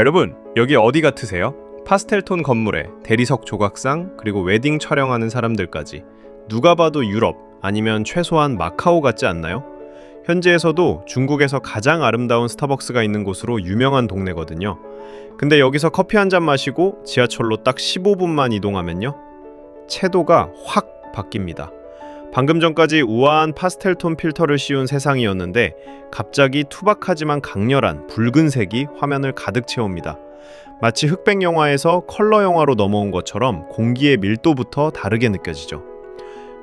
여러분, 여기 어디 같으세요? 파스텔톤 건물에 대리석 조각상, 그리고 웨딩 촬영하는 사람들까지 누가 봐도 유럽 아니면 최소한 마카오 같지 않나요? 현지에서도 중국에서 가장 아름다운 스타벅스가 있는 곳으로 유명한 동네거든요. 근데 여기서 커피 한 잔 마시고 지하철로 딱 15분만 이동하면요, 채도가 확 바뀝니다. 방금 전까지 우아한 파스텔톤 필터를 씌운 세상이었는데 갑자기 투박하지만 강렬한 붉은색이 화면을 가득 채웁니다. 마치 흑백 영화에서 컬러 영화로 넘어온 것처럼 공기의 밀도부터 다르게 느껴지죠.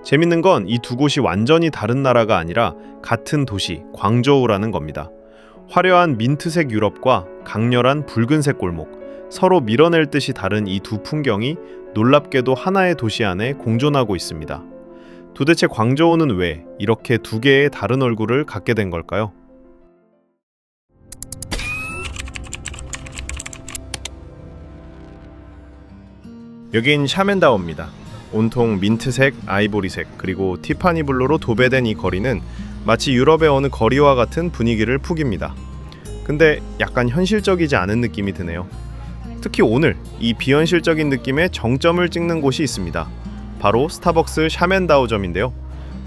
재밌는 건 이 두 곳이 완전히 다른 나라가 아니라 같은 도시, 광저우라는 겁니다. 화려한 민트색 유럽과 강렬한 붉은색 골목, 서로 밀어낼 듯이 다른 이 두 풍경이 놀랍게도 하나의 도시 안에 공존하고 있습니다. 도대체 광저우는 왜 이렇게 두 개의 다른 얼굴을 갖게 된 걸까요? 여긴 샤멘다오입니다. 온통 민트색, 아이보리색, 그리고 티파니 블루로 도배된 이 거리는 마치 유럽의 어느 거리와 같은 분위기를 풍깁니다. 근데 약간 현실적이지 않은 느낌이 드네요. 특히 오늘 이 비현실적인 느낌의 정점을 찍는 곳이 있습니다. 바로 스타벅스 샤멘다오점인데요.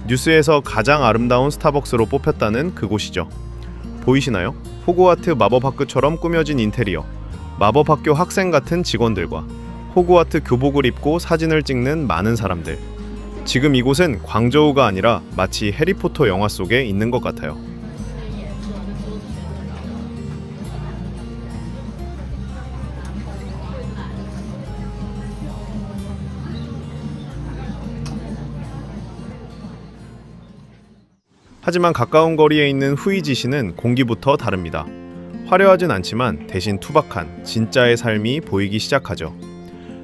뉴스에서 가장 아름다운 스타벅스로 뽑혔다는 그곳이죠. 보이시나요? 호그와트 마법학교처럼 꾸며진 인테리어, 마법학교 학생 같은 직원들과 호그와트 교복을 입고 사진을 찍는 많은 사람들. 지금 이곳은 광저우가 아니라 마치 해리포터 영화 속에 있는 것 같아요. 하지만 가까운 거리에 있는 후이지시는 공기부터 다릅니다. 화려하진 않지만 대신 투박한 진짜의 삶이 보이기 시작하죠.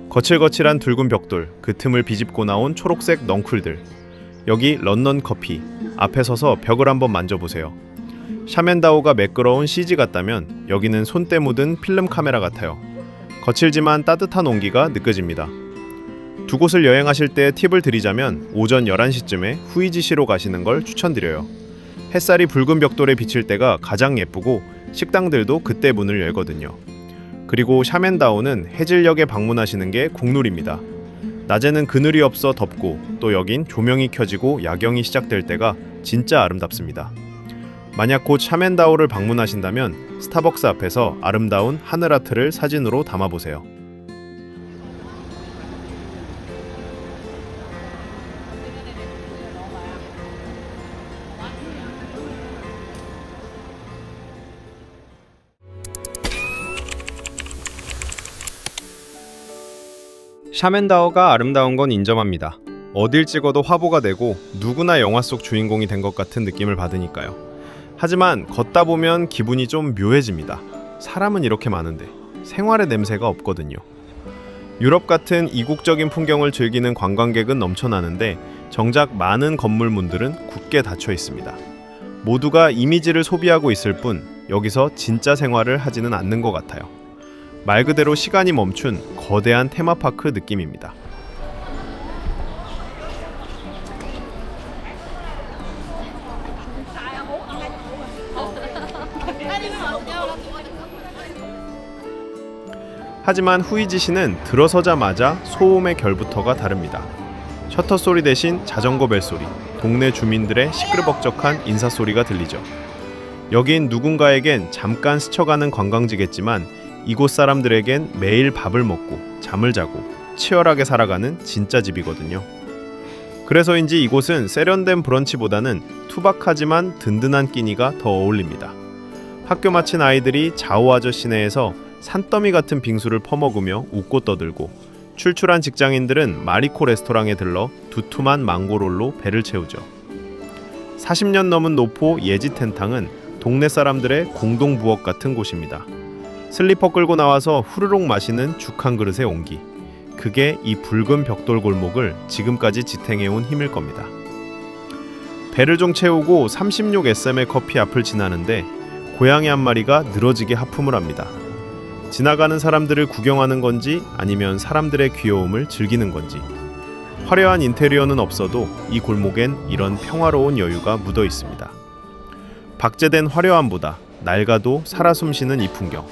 거칠거칠한 붉은 벽돌, 그 틈을 비집고 나온 초록색 넝쿨들. 여기 런던 커피. 앞에 서서 벽을 한번 만져보세요. 샤멘다오가 매끄러운 CG 같다면 여기는 손때 묻은 필름 카메라 같아요. 거칠지만 따뜻한 온기가 느껴집니다. 두 곳을 여행하실 때 팁을 드리자면 오전 11시쯤에 후이지시로 가시는 걸 추천드려요. 햇살이 붉은 벽돌에 비칠 때가 가장 예쁘고 식당들도 그때 문을 열거든요. 그리고 샤멘다오는 해질녘에 방문하시는 게 국룰입니다. 낮에는 그늘이 없어 덥고 또 여긴 조명이 켜지고 야경이 시작될 때가 진짜 아름답습니다. 만약 곧 샤멘다오를 방문하신다면 스타벅스 앞에서 아름다운 하늘 아트를 사진으로 담아보세요. 샤멘다오가 아름다운 건 인정합니다. 어딜 찍어도 화보가 되고 누구나 영화 속 주인공이 된 것 같은 느낌을 받으니까요. 하지만 걷다 보면 기분이 좀 묘해집니다. 사람은 이렇게 많은데 생활의 냄새가 없거든요. 유럽 같은 이국적인 풍경을 즐기는 관광객은 넘쳐나는데 정작 많은 건물문들은 굳게 닫혀 있습니다. 모두가 이미지를 소비하고 있을 뿐 여기서 진짜 생활을 하지는 않는 것 같아요. 말 그대로 시간이 멈춘 거대한 테마파크 느낌입니다. 하지만 후이지시는 들어서자마자 소음의 결부터가 다릅니다. 셔터 소리 대신 자전거 벨소리, 동네 주민들의 시끌벅적한 인사소리가 들리죠. 여긴 누군가에겐 잠깐 스쳐가는 관광지겠지만 이곳 사람들에겐 매일 밥을 먹고 잠을 자고 치열하게 살아가는 진짜 집이거든요. 그래서인지 이곳은 세련된 브런치보다는 투박하지만 든든한 끼니가 더 어울립니다. 학교 마친 아이들이 자오 아저씨네에서 산더미 같은 빙수를 퍼먹으며 웃고 떠들고, 출출한 직장인들은 마리코 레스토랑에 들러 두툼한 망고롤로 배를 채우죠. 40년 넘은 노포 예지텐탕은 동네 사람들의 공동 부엌 같은 곳입니다. 슬리퍼 끌고 나와서 후루룩 마시는 죽 한 그릇의 온기, 그게 이 붉은 벽돌 골목을 지금까지 지탱해온 힘일 겁니다. 배를 좀 채우고 36SM의 커피 앞을 지나는데 고양이 한 마리가 늘어지게 하품을 합니다. 지나가는 사람들을 구경하는 건지 아니면 사람들의 귀여움을 즐기는 건지. 화려한 인테리어는 없어도 이 골목엔 이런 평화로운 여유가 묻어 있습니다. 박제된 화려함보다 낡아도 살아 숨쉬는 이 풍경,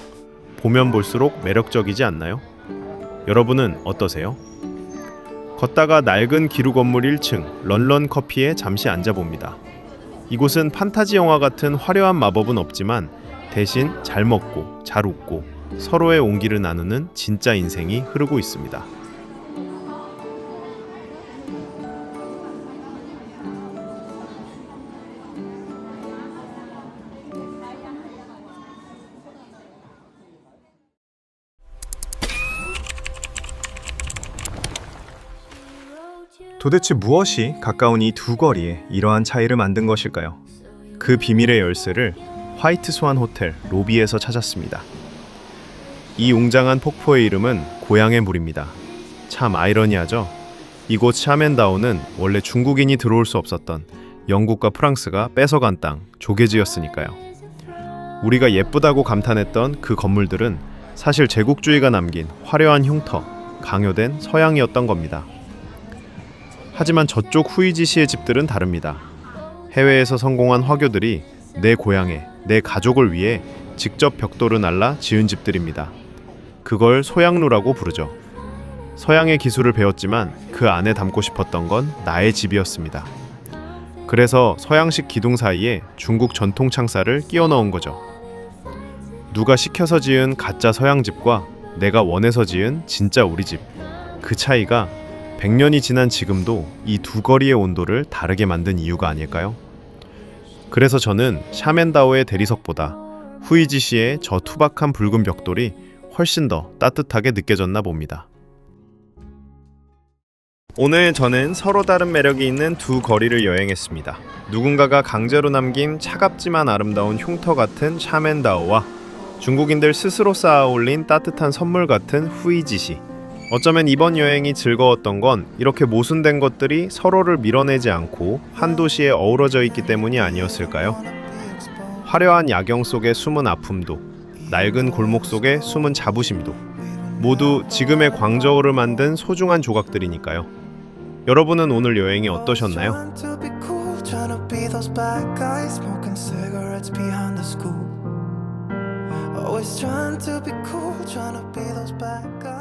보면 볼수록 매력적이지 않나요? 여러분은 어떠세요? 걷다가 낡은 기루 건물 1층 런런 커피에 잠시 앉아봅니다. 이곳은 판타지 영화 같은 화려한 마법은 없지만 대신 잘 먹고 잘 웃고 서로의 온기를 나누는 진짜 인생이 흐르고 있습니다. 도대체 무엇이 가까운 이 두 거리에 이러한 차이를 만든 것일까요? 그 비밀의 열쇠를 화이트 스완 호텔 로비에서 찾았습니다. 이 웅장한 폭포의 이름은 고향의 물입니다. 참 아이러니하죠? 이곳 샤멘다오는 원래 중국인이 들어올 수 없었던 영국과 프랑스가 뺏어간 땅, 조개지였으니까요. 우리가 예쁘다고 감탄했던 그 건물들은 사실 제국주의가 남긴 화려한 흉터, 강요된 서양이었던 겁니다. 하지만 저쪽 후이지시의 집들은 다릅니다. 해외에서 성공한 화교들이 내 고향에, 내 가족을 위해 직접 벽돌을 날라 지은 집들입니다. 그걸 소양루라고 부르죠. 서양의 기술을 배웠지만 그 안에 담고 싶었던 건 나의 집이었습니다. 그래서 서양식 기둥 사이에 중국 전통 창살을 끼워 넣은 거죠. 누가 시켜서 지은 가짜 서양집과 내가 원해서 지은 진짜 우리 집. 그 차이가 100년이 지난 지금도 이 두 거리의 온도를 다르게 만든 이유가 아닐까요? 그래서 저는 샤멘다오의 대리석보다 후이지시의 저 투박한 붉은 벽돌이 훨씬 더 따뜻하게 느껴졌나 봅니다. 오늘 저는 서로 다른 매력이 있는 두 거리를 여행했습니다. 누군가가 강제로 남긴 차갑지만 아름다운 흉터 같은 샤멘다오와 중국인들 스스로 쌓아 올린 따뜻한 선물 같은 후이지시. 어쩌면 이번 여행이 즐거웠던 건 이렇게 모순된 것들이 서로를 밀어내지 않고 한 도시에 어우러져 있기 때문이 아니었을까요? 화려한 야경 속의 숨은 아픔도, 낡은 골목 속의 숨은 자부심도 모두 지금의 광저우를 만든 소중한 조각들이니까요. 여러분은 오늘 여행이 어떠셨나요? Always trying to be cool, trying to be those bad guys.